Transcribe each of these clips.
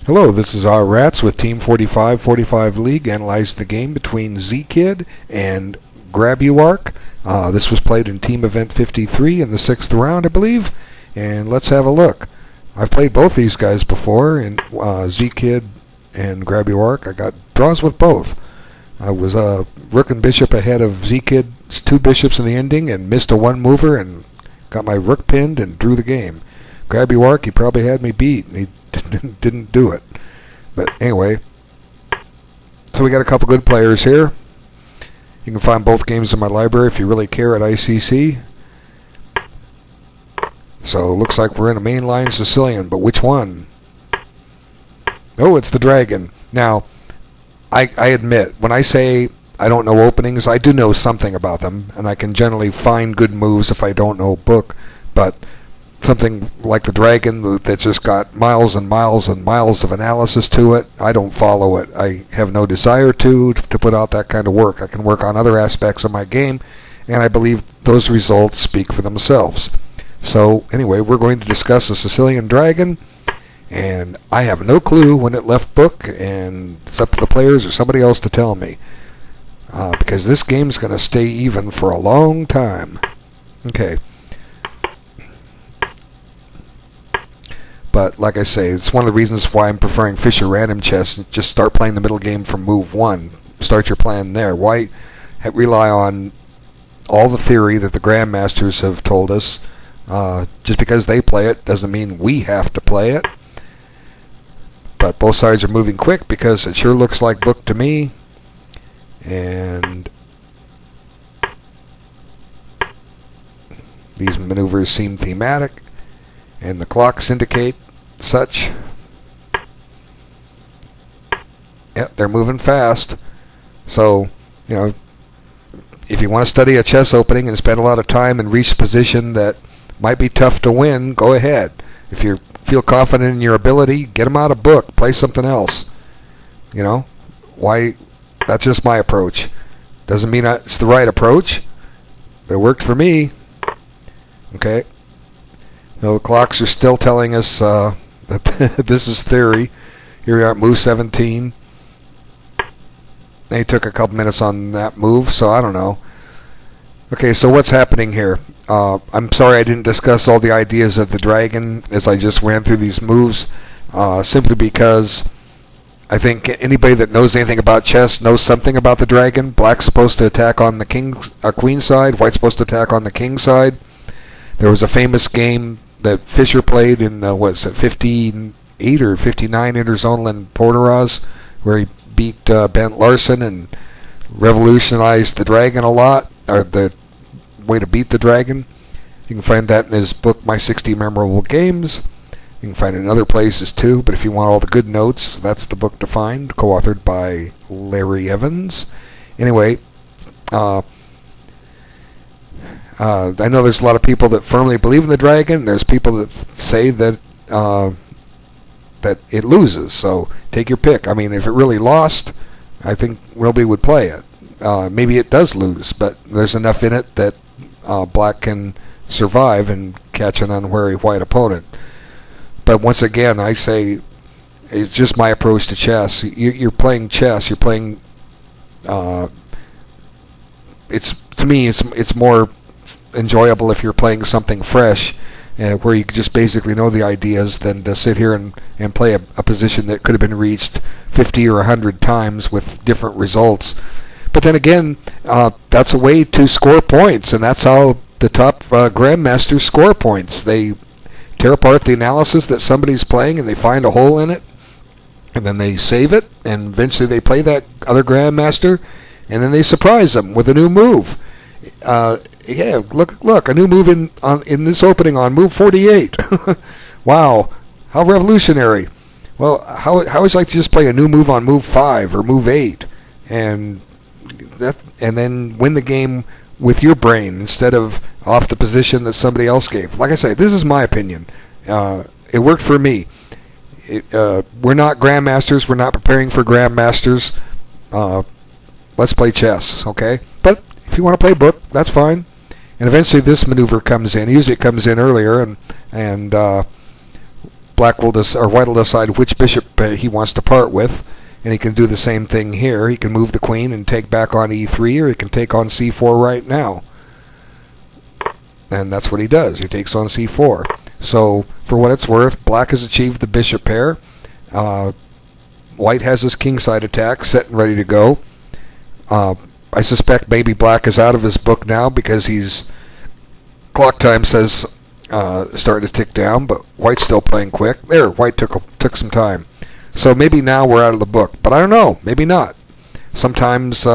Hello, this is our Rats with Team 4545 League, analyze the game between Z-Kid and Grab-U-Arc. This was played in Team Event 53 in the 6th round, I believe, and let's have a look. I've played both these guys before, and Z-Kid and Grab-U-Arc. I got draws with both. I was Rook and Bishop ahead of Z-Kid's 2 bishops in the ending and missed a 1-mover and got my Rook pinned and drew the game. Grab-U-Arc, he probably had me beat, and he didn't do it. But anyway, so we got a couple good players here. You can find both games in my library if you really care at ICC. So it looks like we're in a mainline Sicilian, but which one? Oh, it's the Dragon. Now, I admit, when I say I don't know openings, I do know something about them, and I can generally find good moves if I don't know book, but something like the Dragon that's just got miles and miles and miles of analysis to it, I don't follow it. I have no desire to put out that kind of work. I can work on other aspects of my game, and I believe those results speak for themselves. So anyway, we're going to discuss the Sicilian Dragon, and I have no clue when it left book, and it's up to the players or somebody else to tell me, because this game's going to stay even for a long time. Okay. But like I say, it's one of the reasons why I'm preferring Fischer random chess. Just start playing the middle game from move 1. Start your plan there. Why rely on all the theory that the grandmasters have told us? Just because they play it doesn't mean we have to play it. But both sides are moving quick because it sure looks like book to me. And these maneuvers seem thematic. And the clocks indicate such. Yep, they're moving fast. So, you know, if you want to study a chess opening and spend a lot of time and reach a position that might be tough to win, go ahead. If you feel confident in your ability, get them out of book. Play something else. You know, why? That's just my approach. Doesn't mean it's the right approach. But it worked for me. Okay. No, the clocks are still telling us that this is theory. Here we are at move 17. They took a couple minutes on that move, so I don't know. Okay, so what's happening here? I'm sorry I didn't discuss all the ideas of the Dragon as I just ran through these moves, simply because I think anybody that knows anything about chess knows something about the Dragon. Black's supposed to attack on the queen side. White's supposed to attack on the king side. There was a famous game that Fischer played in the, 58 or 59 interzonal in Porteraz, where he beat Bent Larson and revolutionized the Dragon a lot, or the way to beat the Dragon. You can find that in his book, My 60 Memorable Games. You can find it in other places too, but if you want all the good notes, that's the book to find, co-authored by Larry Evans. Anyway, I know there's a lot of people that firmly believe in the Dragon. There's people that say that that it loses. So take your pick. I mean, if it really lost, I think Wilby would play it. Maybe it does lose, but there's enough in it that Black can survive and catch an unwary white opponent. But once again, I say it's just my approach to chess. You're playing chess. You're playing. To me, it's more enjoyable if you're playing something fresh, where you just basically know the ideas, than to sit here and play a position that could have been reached 50 or 100 times with different results. But then again, that's a way to score points, and that's how the top grandmasters score points. They tear apart the analysis that somebody's playing, and they find a hole in it, and then they save it, and eventually they play that other grandmaster, and then they surprise them with a new move. Yeah, look, a new move in this opening on move 48. Wow, how revolutionary. Well, how would you like to just play a new move on move 5 or move 8, and then win the game with your brain instead of off the position that somebody else gave? Like I say, this is my opinion. It worked for me. We're not grandmasters. We're not preparing for grandmasters. Let's play chess, okay? But if you want to play book, that's fine. And eventually this maneuver comes in. Usually it comes in earlier, and white will decide which bishop he wants to part with, and he can do the same thing here. He can move the queen and take back on e3, or he can take on c4 right now. And that's what he does. He takes on c4. So, for what it's worth, black has achieved the bishop pair. White has his kingside attack set and ready to go. I suspect maybe black is out of his book now because clock time says starting to tick down, but white's still playing quick. There, white took some time. So maybe now we're out of the book, but I don't know. Maybe not. Sometimes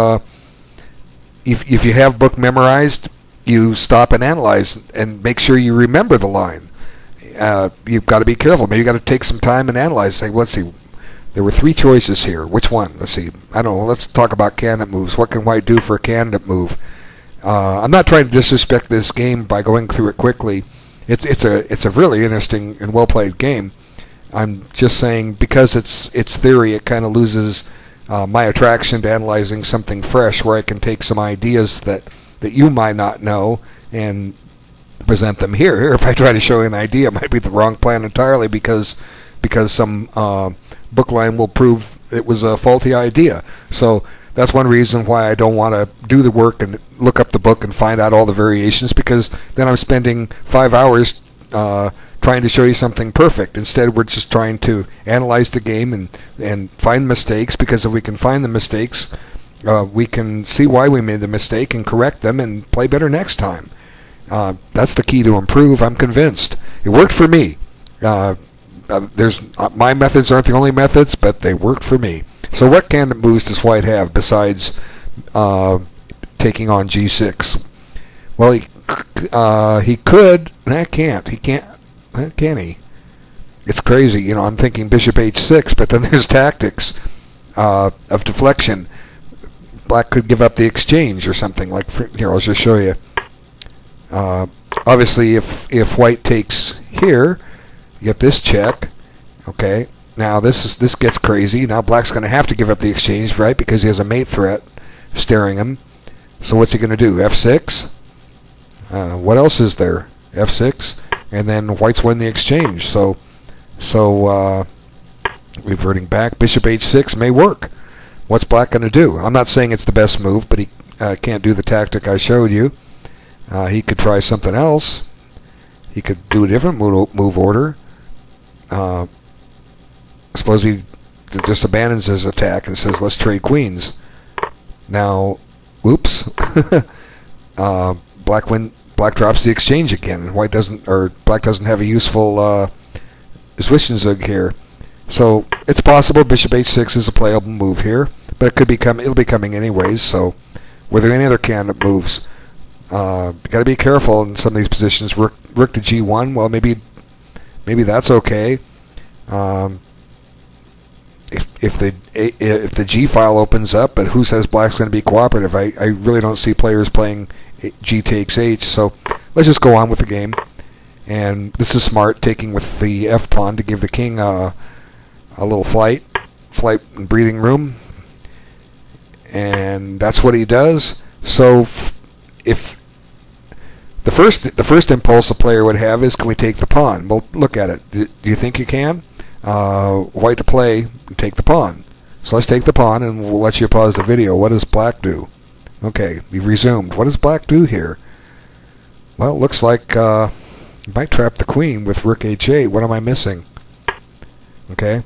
if you have book memorized, you stop and analyze and make sure you remember the line. You've got to be careful. Maybe you've got to take some time and analyze. Say, let's see. There were 3 choices here. Which one? Let's see. I don't know. Let's talk about candidate moves. What can white do for a candidate move? I'm not trying to disrespect this game by going through it quickly. It's a really interesting and well played game. I'm just saying because it's theory, it kind of loses my attraction to analyzing something fresh, where I can take some ideas that you might not know and present them here. Here, if I try to show you an idea, it might be the wrong plan entirely because some book line will prove it was a faulty idea. So that's one reason why I don't want to do the work and look up the book and find out all the variations, because then I'm spending 5 hours trying to show you something perfect. Instead, we're just trying to analyze the game and find mistakes, because if we can find the mistakes, we can see why we made the mistake and correct them and play better next time. That's the key to improve, I'm convinced. It worked for me. My methods aren't the only methods, but they work for me. So what candidate moves does white have besides taking on g6? Well, he could, and I can't. He can't. Can he? It's crazy. I'm thinking bishop h6, but then there's tactics of deflection. Black could give up the exchange or something. Like here, I'll just show you. Obviously, if white takes here, you get this check. Okay. Now this gets crazy. Now black's going to have to give up the exchange, right? Because he has a mate threat staring him. So what's he going to do? F6. What else is there? F6, and then white's win the exchange. So reverting back, bishop h6 may work. What's black going to do? I'm not saying it's the best move, but he can't do the tactic I showed you. He could try something else. He could do a different move order. Suppose he just abandons his attack and says, let's trade queens. Now, whoops. Black drops the exchange again, and black doesn't have a useful Zwischenzug here. So it's possible bishop h6 is a playable move here, but it'll be coming anyways. So were there any other candidate moves? You got to be careful in some of these positions. Rook to g1. Well, maybe that's okay. If the G file opens up, but who says black's going to be cooperative? I really don't see players playing G takes H, so let's just go on with the game. And this is smart, taking with the F pawn to give the king a little flight and breathing room. And that's what he does. So if the first impulse a player would have is, can we take the pawn? Well, look at it. Do you think you can? White to play, take the pawn. So let's take the pawn, and we'll let you pause the video. What does black do? Okay, we've resumed. What does black do here? Well, it looks like you might trap the queen with rook h8. What am I missing? Okay,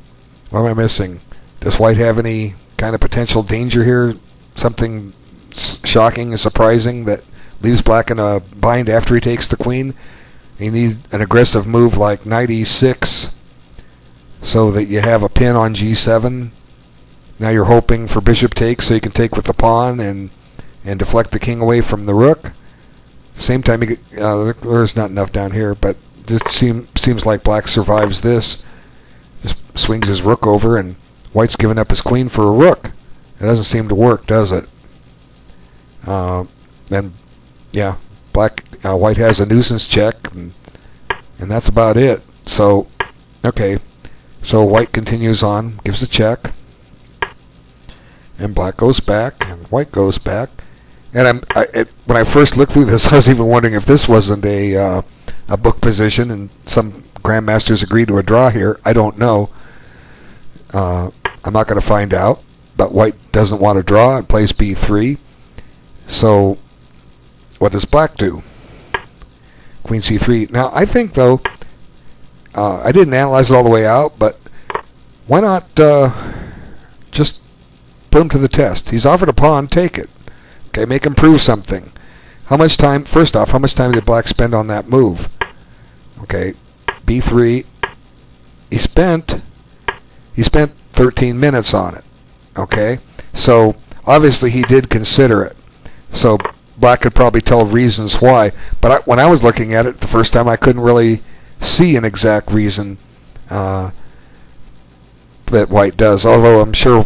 what am I missing? Does white have any kind of potential danger here? Something shocking and surprising that leaves black in a bind after he takes the queen? He needs an aggressive move like knight e6, so that you have a pin on g7. Now you're hoping for bishop takes so you can take with the pawn and deflect the king away from the rook. Same time, there's not enough down here, but it seems like black survives this. Just swings his rook over, and white's giving up his queen for a rook. It doesn't seem to work, does it? Then, yeah, white has a nuisance check, and that's about it. So, okay. So white continues on, gives a check, and black goes back, and white goes back. And when I first looked through this, I was even wondering if this wasn't a book position and some grandmasters agree to a draw here. I don't know. I'm not going to find out. But white doesn't want to draw and plays b3. So what does black do? Queen c3. Now, I think, though, I didn't analyze it all the way out, but why not just put him to the test? He's offered a pawn, take it. Okay, make him prove something. How much time, first off, how much time did black spend on that move? Okay, b3. He spent 13 minutes on it. Okay, so obviously he did consider it. So black could probably tell reasons why. But when I was looking at it the first time, I couldn't really see an exact reason that white does. Although I'm sure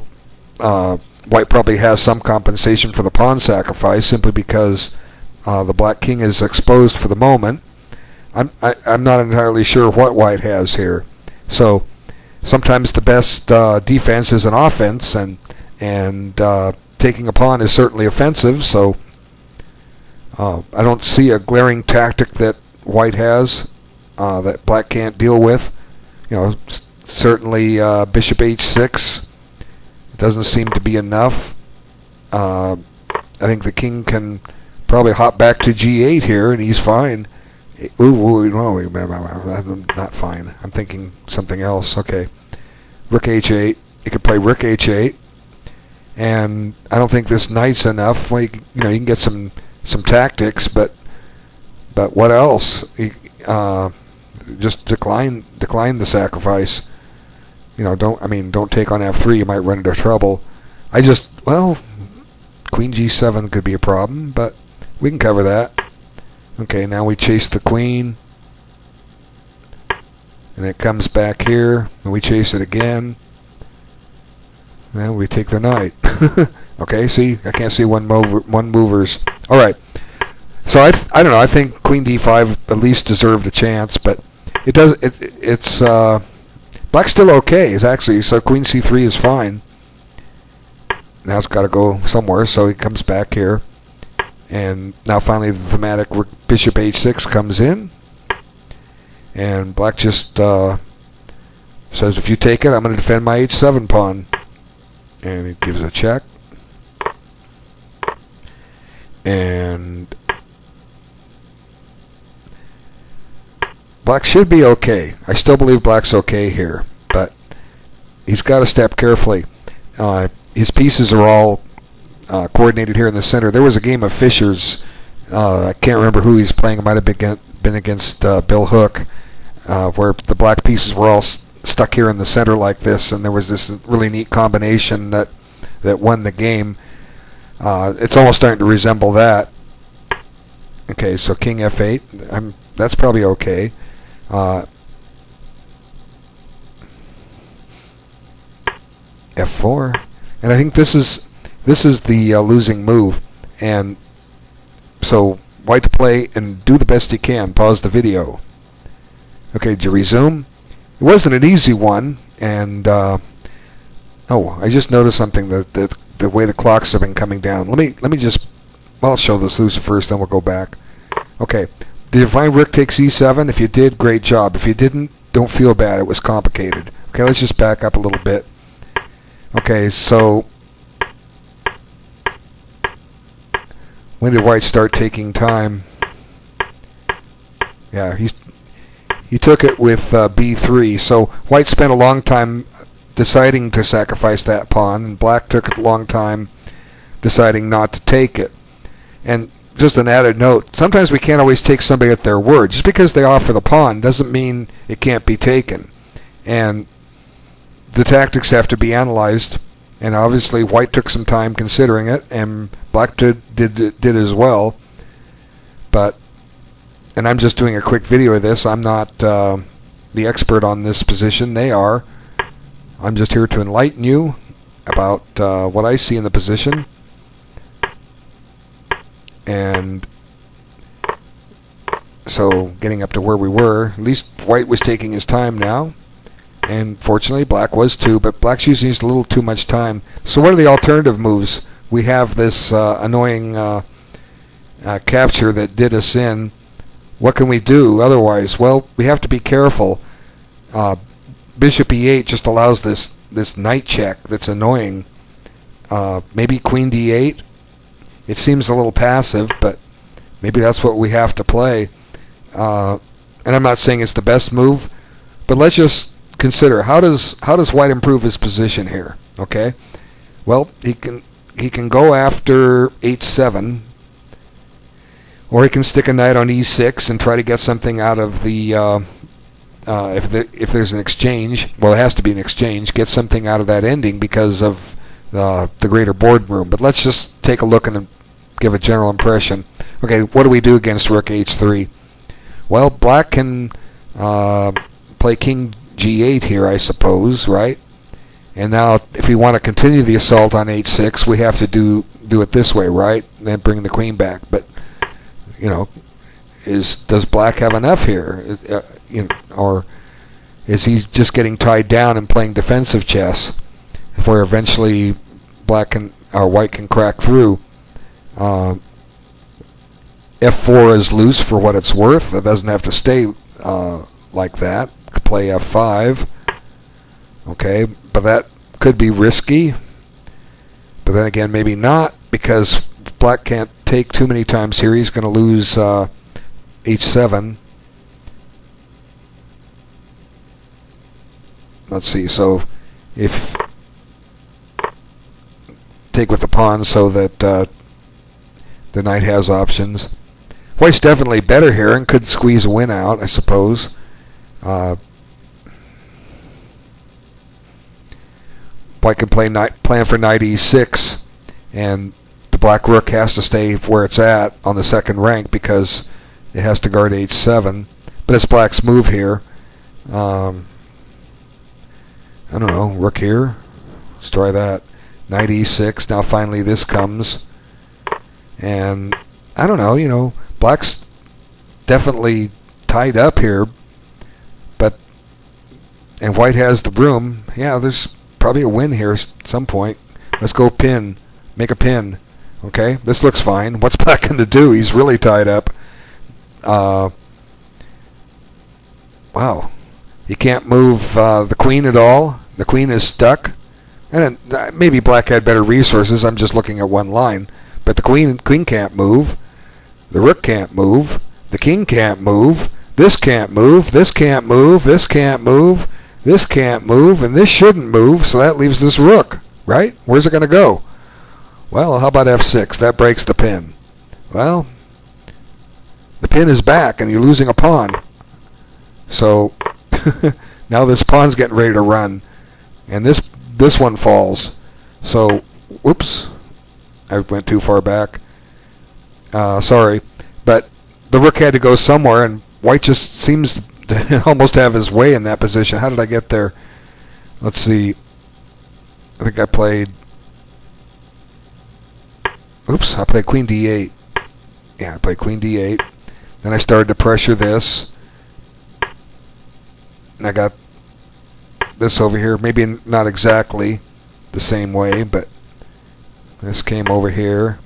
white probably has some compensation for the pawn sacrifice simply because the black king is exposed for the moment. I'm not entirely sure what white has here. So sometimes the best defense is an offense, and taking a pawn is certainly offensive. So I don't see a glaring tactic that white has that black can't deal with. You know, certainly bishop h6 doesn't seem to be enough. I think the king can probably hop back to g8 here, and he's fine. Ooh, no, not fine. I'm thinking something else. Okay, rook h8. You could play rook h8, and I don't think this knight's enough. Well, you can get some tactics, but what else? Just decline the sacrifice. Don't take on f3. You might run into trouble. Queen g7 could be a problem, but we can cover that. Okay, now we chase the queen, and it comes back here, and we chase it again, and we take the knight. Okay, see, I can't see one movers. All right, so I don't know. I think queen d5 at least deserved a chance, but it's black's still okay. It's actually, so queen c3 is fine. Now it's got to go somewhere, so he comes back here. And now finally the thematic bishop h6 comes in, and black just says, if you take it, I'm going to defend my h7 pawn. And he gives a check. And black should be okay. I still believe black's okay here, but he's got to step carefully. His pieces are all coordinated here in the center. There was a game of Fischer's. I can't remember who he's playing. It might have been against Bill Hook, where the black pieces were all stuck here in the center like this, and there was this really neat combination that won the game. It's almost starting to resemble that. Okay, so king f8. That's probably okay. f4, and I think this is the losing move, and so white to play and do the best he can. Pause the video. Okay, to resume. It wasn't an easy one, and I just noticed something, that the way the clocks have been coming down. Let me just, I'll show this loser first, then we'll go back. Okay, did you find rook takes e7? If you did, great job. If you didn't, don't feel bad. It was complicated. Okay, let's just back up a little bit. Okay, so when did white start taking time? Yeah, he took it with b3. So white spent a long time deciding to sacrifice that pawn, and black took a long time deciding not to take it. And just an added note, sometimes we can't always take somebody at their word. Just because they offer the pawn doesn't mean it can't be taken. And the tactics have to be analyzed. And obviously white took some time considering it, and black did as well. And I'm just doing a quick video of this. I'm not the expert on this position. They are. I'm just here to enlighten you about what I see in the position. And so getting up to where we were, at least white was taking his time now. And fortunately, black was too, but black's using a little too much time. So what are the alternative moves? We have this annoying capture that did us in, what can we do otherwise? Well, we have to be careful. Bishop e8 just allows this knight check that's annoying. Maybe queen d8. It seems a little passive, but maybe that's what we have to play. And I'm not saying it's the best move, but let's just consider how does White improve his position here? Okay, well he can go after h7, or he can stick a knight on e6 and try to get something out of the if there's an exchange. Well, it has to be an exchange. Get something out of that ending because of the greater boardroom. But let's just take a look and give a general impression. Okay, what do we do against rook h3? Well, black can play king g8 here, I suppose, right? And now, if we want to continue the assault on h6, we have to do it this way, right? And then bring the queen back. But you know, does black have enough here? Or is he just getting tied down and playing defensive chess, where eventually white can crack through? f4 is loose for what it's worth. It doesn't have to stay like that. Could play f5. Okay, but that could be risky. But then again, maybe not, because black can't take too many times here. He's going to lose h7. Let's see. So if take with the pawn so that the knight has options. White's definitely better here and could squeeze a win out, I suppose. White can plan for knight e6, and the black rook has to stay where it's at on the second rank because it has to guard h7. But it's black's move here. I don't know, rook here. Let's try that. Knight e6. Now finally this comes. And I don't know, black's definitely tied up here. And white has the room. Yeah, there's probably a win here at some point. Let's go pin. Make a pin. Okay, this looks fine. What's black going to do? He's really tied up. Wow. You can't move the queen at all. The queen is stuck. And maybe black had better resources. I'm just looking at one line. But the queen can't move. The rook can't move. The king can't move. This can't move. This can't move. This can't move. This can't move. And this shouldn't move. So that leaves this rook. Right? Where's it going to go? Well, how about f6? That breaks the pin. Well, the pin is back and you're losing a pawn. So now this pawn's getting ready to run. And this one falls. So, whoops. I went too far back. Sorry. But the rook had to go somewhere, and white just seems to almost have his way in that position. How did I get there? Let's see. I think I played... Oops, I played queen d8. Yeah, I played queen d8. Then I started to pressure this. And I got this over here. Maybe not exactly the same way, but this came over here.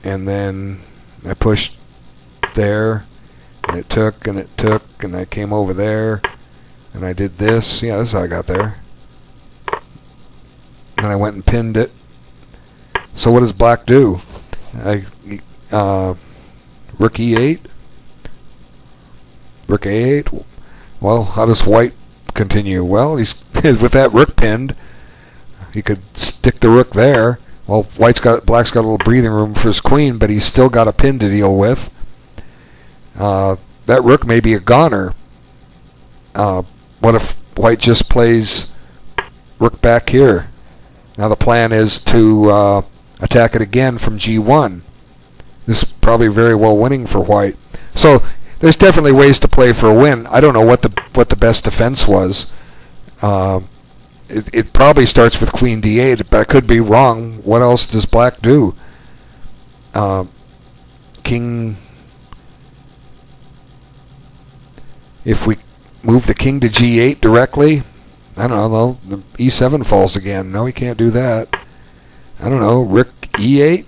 And then I pushed there. And it took, and it took, and I came over there. And I did this. Yeah, this is how I got there. And I went and pinned it. So what does black do? Rook e8? Rook a8? Well, how does white continue? Well, he's with that rook pinned. He could stick the rook there. Well, black's got a little breathing room for his queen, but he's still got a pin to deal with. That rook may be a goner. What if white just plays rook back here? Now the plan is to attack it again from g1. This is probably very well winning for white. So there's definitely ways to play for a win. I don't know what the best defense was. It probably starts with queen d8, but I could be wrong. What else does black do? King... If we move the king to g8 directly, I don't know, the e7 falls again. No, he can't do that. I don't know, rook e8?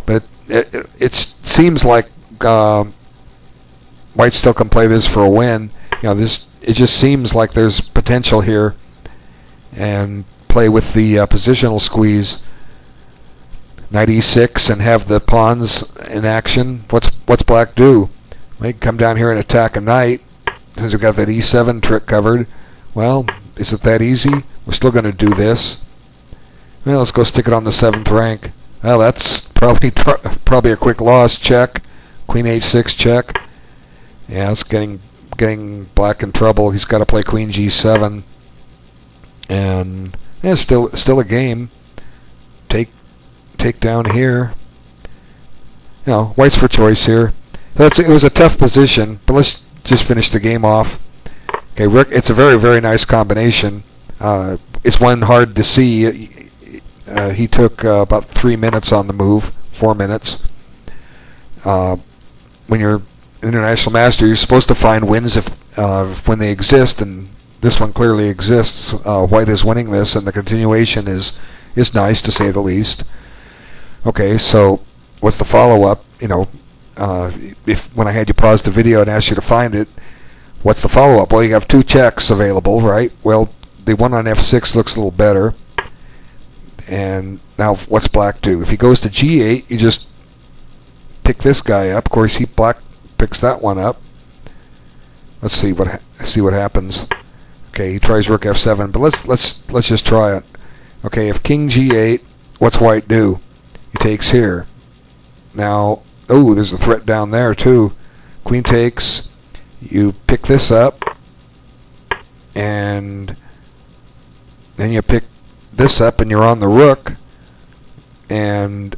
But it seems like White still can play this for a win. It just seems like there's potential here, and play with the positional squeeze. Knight e6 and have the pawns in action. What's black do? They can come down here and attack a knight since we've got that e7 trick covered. Well, is it that easy? We're still going to do this. Well, let's go stick it on the 7th rank. Well, that's probably a quick loss. Check. Queen h6 check. Yeah, it's getting black in trouble. He's got to play queen g7, and yeah, still a game. Take down here. White's for choice here. It was a tough position, but let's just finish the game off. Okay, Rick, it's a very, very nice combination. It's one hard to see. He took about 3 minutes on the move, 4 minutes. When you're international master, you're supposed to find wins when they exist, and this one clearly exists. White is winning this, and the continuation is nice, to say the least. Okay, so what's the follow-up? If when I had you pause the video and ask you to find it, what's the follow-up? Well, you have 2 checks available, right? Well, the one on f6 looks a little better. And now what's black do? If he goes to g8, you just pick this guy up. Of course, black picks that one up. Let's see what happens. Okay, he tries rook f7, but let's just try it. Okay, if king g8, what's white do? He takes here. Now, oh, there's a threat down there too. Queen takes. You pick this up, and then you pick this up, and you're on the rook. And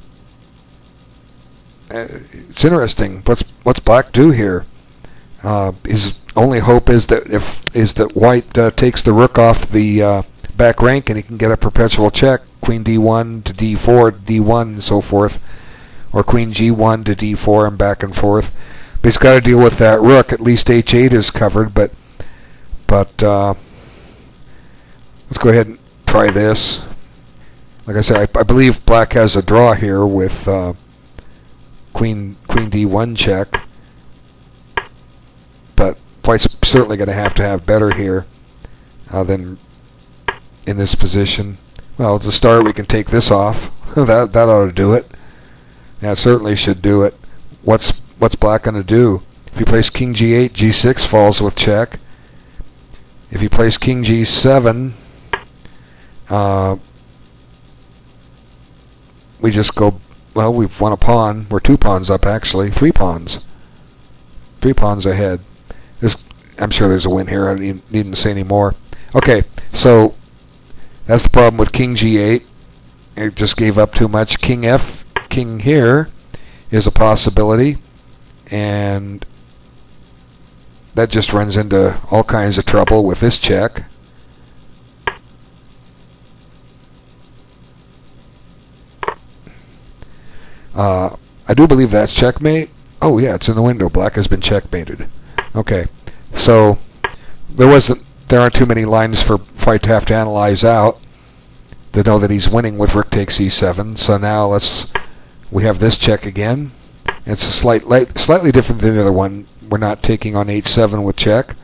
it's interesting. What's black do here? His only hope is that white takes the rook off the back rank, and he can get a perpetual check. Queen d1 to d4, d1, and so forth, or queen g1 to d4 and back and forth. But he's got to deal with that rook. At least h8 is covered, but let's go ahead and try this. Like I said, I believe black has a draw here with queen d1 check, but white's certainly going to have better here than in this position. Well, to start, we can take this off. that ought to do it. Yeah, it certainly should do it. What's black going to do? If he plays king g8, g6 falls with check. If he plays king g7, we just go, well, we've won a pawn. We're 2 pawns up, actually. 3 pawns. 3 pawns ahead. I'm sure there's a win here. I don't need to say any more. Okay, so that's the problem with king g8. It just gave up too much. King here is a possibility, and that just runs into all kinds of trouble with this check. I do believe that's checkmate. Oh yeah, it's in the window. Black has been checkmated. Okay, so there aren't too many lines for white to have to analyze out to know that he's winning with rook takes e7. So now we have this check again. It's a slightly different than the other one. We're not taking on h7 with check,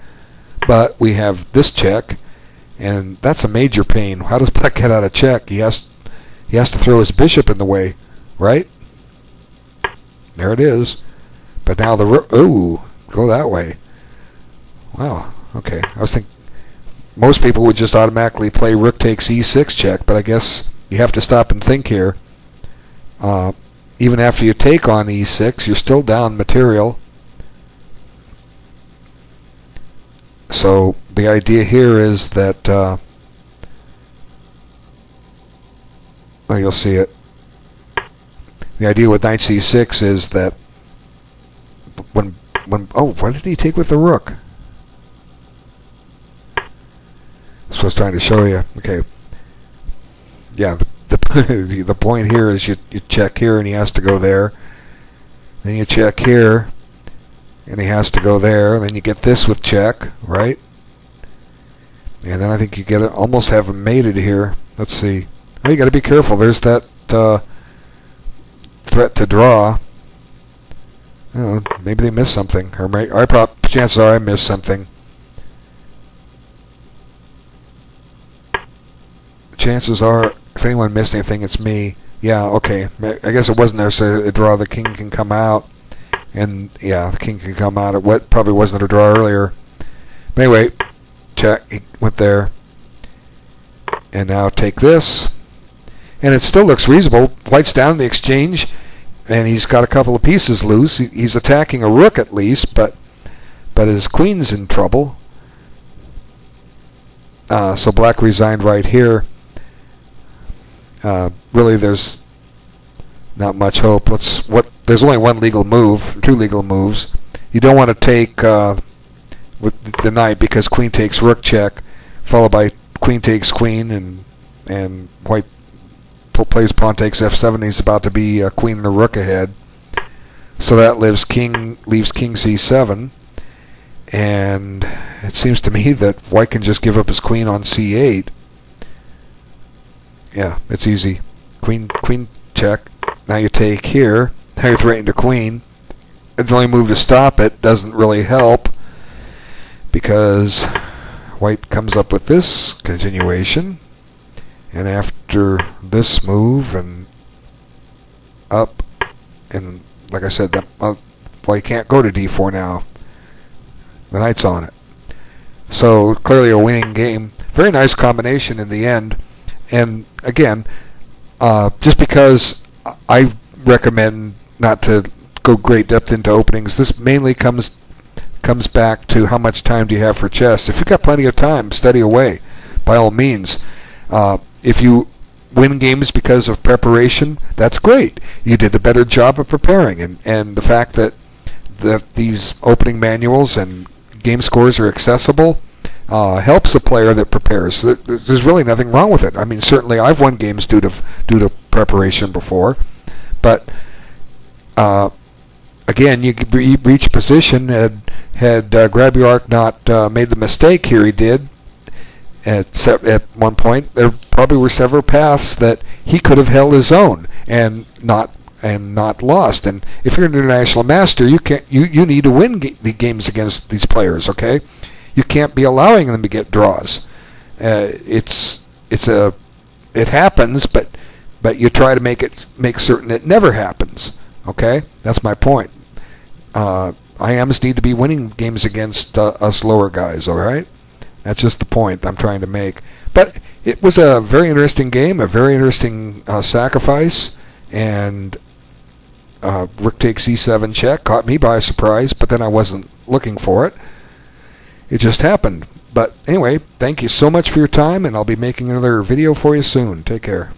but we have this check, and that's a major pain. How does black get out of check? He has to throw his bishop in the way, right? There it is. But now the rook, ooh, go that way. Wow, okay. I was thinking most people would just automatically play rook takes e6 check, but I guess you have to stop and think here. Even after you take on e6, you're still down material. So the idea here is that, well, you'll see it. The idea with knight c6 is that oh, what did he take with the rook? That's what I was trying to show you. Okay. Yeah, the point here is you check here and he has to go there. Then you check here and he has to go there. Then you get this with check, right? And then I think you get it, almost have him mated here. Let's see. Oh, you got to be careful. There's that threat to draw. Maybe they missed something, or chances are I missed something. Chances are, if anyone missed anything, it's me. Yeah, okay. I guess it wasn't necessarily a draw. The king can come out, and yeah, the king can come out. It probably wasn't a draw earlier. But anyway, check. He went there, and now take this, and it still looks reasonable. White's down the exchange, and he's got a couple of pieces loose. He's attacking a rook at least, but his queen's in trouble. So black resigned right here. Really, there's not much hope. There's only one legal move, two legal moves. You don't want to take with the knight because queen takes rook check, followed by queen takes queen, and white plays pawn takes f7. He's about to be a queen and a rook ahead. So that leaves king c7, and it seems to me that white can just give up his queen on c8. Yeah, it's easy. Queen check. Now you take here. Now you're threatening to queen. The only move to stop it doesn't really help because white comes up with this continuation, and after this move and up, and like I said, well, you can't go to d4 now. The knight's on it. So clearly a winning game. Very nice combination in the end. And again, just because I recommend not to go great depth into openings, this mainly comes back to how much time do you have for chess. If you've got plenty of time, study away, by all means. If you win games because of preparation, that's great. You did a better job of preparing, and the fact that these opening manuals and game scores are accessible helps a player that prepares. There's really nothing wrong with it. I mean, certainly I've won games due to preparation before, but again, you reach a position. Had Grabuark not made the mistake here, he did. At one point, there probably were several paths that he could have held his own and not lost. And if you're an international master, you need to win the games against these players. Okay. You can't be allowing them to get draws. It happens, but you try to make certain it never happens. Okay, that's my point. IMs need to be winning games against us lower guys. All right, that's just the point I'm trying to make. But it was a very interesting game, a very interesting sacrifice, and rook takes e7 check caught me by surprise, but then I wasn't looking for it. It just happened. But anyway, thank you so much for your time, and I'll be making another video for you soon. Take care.